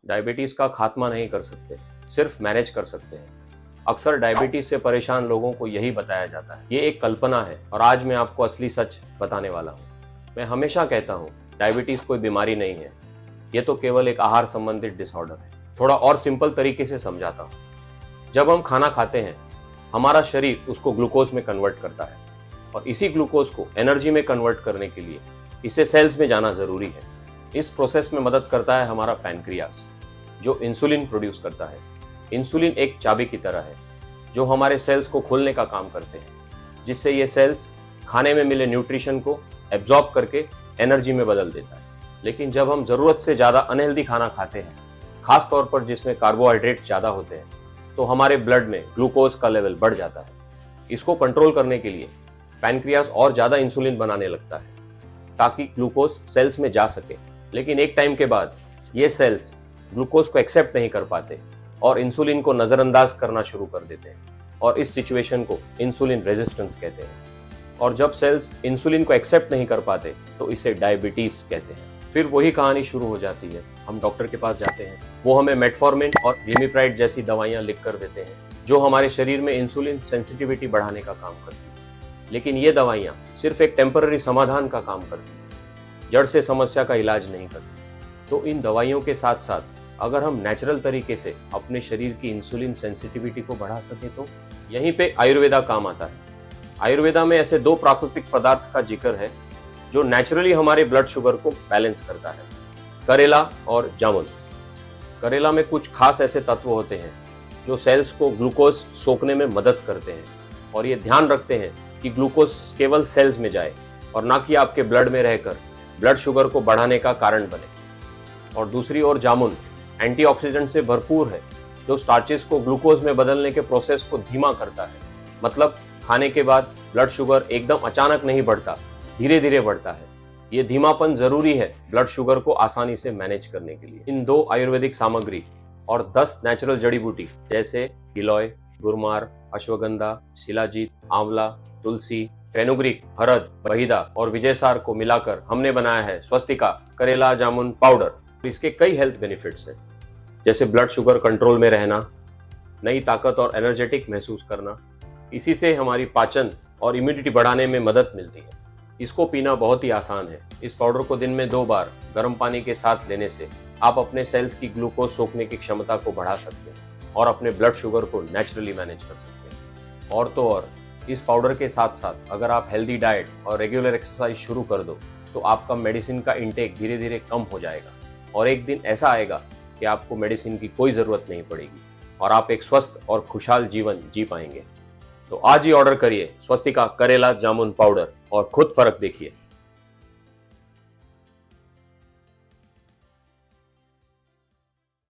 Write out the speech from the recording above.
Diabetes का खात्मा नहीं कर सकते, सिर्फ मैनेज कर सकते हैं। अक्सर डायबिटीज़ से परेशान लोगों को यही बताया जाता है, ये एक कल्पना है और आज मैं आपको असली सच बताने वाला हूँ। मैं हमेशा कहता हूँ, डायबिटीज़ कोई बीमारी नहीं है, ये तो केवल एक आहार संबंधित डिसऑर्डर है। थोड़ा और सिंपल तरीके से समझाता हूँ। जब हम खाना खाते हैं, हमारा शरीर उसको ग्लूकोज में कन्वर्ट करता है और इसी ग्लूकोज को एनर्जी में कन्वर्ट करने के लिए इसे सेल्स में जाना जरूरी है। इस प्रोसेस में मदद करता है हमारा पैनक्रियास, जो इंसुलिन प्रोड्यूस करता है। इंसुलिन एक चाबी की तरह है जो हमारे सेल्स को खोलने का काम करते हैं, जिससे ये सेल्स खाने में मिले न्यूट्रिशन को एब्जॉर्ब करके एनर्जी में बदल देता है। लेकिन जब हम ज़रूरत से ज़्यादा अनहेल्दी खाना खाते हैं, खास तौर पर जिसमें कार्बोहाइड्रेट्स ज़्यादा होते हैं, तो हमारे ब्लड में ग्लूकोज का लेवल बढ़ जाता है। इसको कंट्रोल करने के लिए पैनक्रियास और ज़्यादा इंसुलिन बनाने लगता है ताकि ग्लूकोज सेल्स में जा सके। लेकिन एक टाइम के बाद ये सेल्स ग्लूकोज को एक्सेप्ट नहीं कर पाते और इंसुलिन को नज़रअंदाज करना शुरू कर देते हैं और इस सिचुएशन को इंसुलिन रेजिस्टेंस कहते हैं। और जब सेल्स इंसुलिन को एक्सेप्ट नहीं कर पाते तो इसे डायबिटीज़ कहते हैं। फिर वही कहानी शुरू हो जाती है। हम डॉक्टर के पास जाते हैं, वो हमें मेटफॉर्मिन और ग्लिमिप्राइड जैसी दवाइयाँ लिख कर देते हैं जो हमारे शरीर में इंसुलिन सेंसिटिविटी बढ़ाने का काम करती है। लेकिन ये दवाइयाँ सिर्फ एक टेम्पररी समाधान का काम करती हैं, जड़ से समस्या का इलाज नहीं करती। तो इन दवाइयों के साथ साथ अगर हम नेचुरल तरीके से अपने शरीर की इंसुलिन सेंसिटिविटी को बढ़ा सके तो यहीं पे आयुर्वेदा काम आता है। आयुर्वेदा में ऐसे दो प्राकृतिक पदार्थ का जिक्र है जो नेचुरली हमारे ब्लड शुगर को बैलेंस करता है, करेला और जामुन। करेला में कुछ खास ऐसे तत्व होते हैं जो सेल्स को ग्लूकोज सोखने में मदद करते हैं और ये ध्यान रखते हैं कि ग्लूकोज केवल सेल्स में जाए और ना कि आपके ब्लड में रहकर ब्लड शुगर को बढ़ाने का कारण बने। और दूसरी ओर जामुन एंटीऑक्सीडेंट से भरपूर है जो स्टार्चेस को ग्लूकोज में बदलने के प्रोसेस को धीमा करता है। मतलब खाने के बाद ब्लड शुगर एकदम अचानक नहीं बढ़ता, धीरे धीरे बढ़ता है। ये धीमापन जरूरी है ब्लड शुगर को आसानी से मैनेज करने के लिए। इन दो आयुर्वेदिक सामग्री और 10 नेचुरल जड़ी बूटी जैसे गिलोय, गुरमार, अश्वगंधा, शिलाजीत, आंवला, तुलसी, फेनुग्रीक, हरद, बहिदा और विजयसार को मिलाकर हमने बनाया है स्वस्तिका करेला जामुन पाउडर। इसके कई हेल्थ बेनिफिट्स हैं, जैसे ब्लड शुगर कंट्रोल में रहना, नई ताकत और एनर्जेटिक महसूस करना। इसी से हमारी पाचन और इम्यूनिटी बढ़ाने में मदद मिलती है। इसको पीना बहुत ही आसान है। इस पाउडर को दिन में 2 बार गर्म पानी के साथ लेने से आप अपने सेल्स की ग्लूकोज सोखने की क्षमता को बढ़ा सकते हैं और अपने ब्लड शुगर को नेचुरली मैनेज कर सकते हैं। और तो और इस पाउडर के साथ साथ अगर आप हेल्दी डाइट और रेगुलर एक्सरसाइज शुरू कर दो तो आपका मेडिसिन का इंटेक धीरे धीरे कम हो जाएगा और एक दिन ऐसा आएगा कि आपको मेडिसिन की कोई ज़रूरत नहीं पड़ेगी और आप एक स्वस्थ और खुशहाल जीवन जी पाएंगे। तो आज ही ऑर्डर करिए स्वस्तिका करेला जामुन पाउडर और खुद फर्क देखिए।